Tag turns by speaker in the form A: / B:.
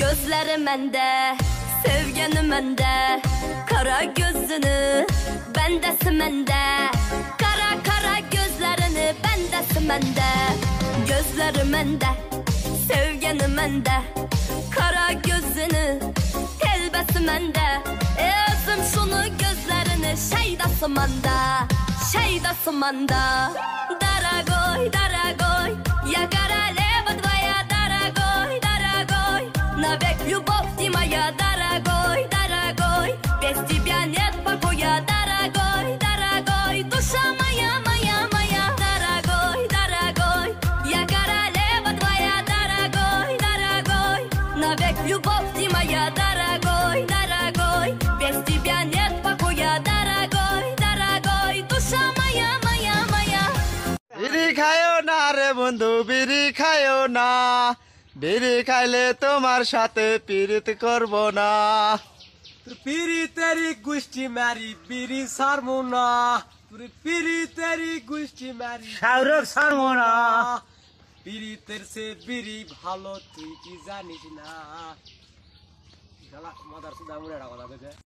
A: Gözleri mende, sevgeni mende, kara gözünü bendesi mende, kara kara gözlerini bendesi mende. Gözleri mende, sevgeni mende, kara gözünü telbesi mende. Özüm şunu gözlerini şeydası manda, şeydası manda. Daragoy, daragoy, я королева твоя, дорогой, дорогой. Навек любовь ты моя, дорогой, дорогой. Без тебя нет покоя, дорогой, дорогой. Душа моя, моя, моя, дорогой, дорогой. Я королева твоя, дорогой, дорогой. Навек любовь ты моя, дорогой, дорогой. Без тебя нет покоя, дорогой, дорогой. Душа моя, моя, моя.
B: বিড়ি খায়ও না রে বন্ধু, বিড়ি খায়ও না, বিড়ি খাইলে তোমার সাথে পীড়িত করব না।
C: পিরি তেরি গুষ্টি মারি বিড়ি সারমো না, পিরি তেরি গুষ্টি মারি
D: শাহরুখ সারমো না।
C: পিরিতের সে বিড়ি ভালো তুই কি জানিস না। মাদার সুদা মনে রাখা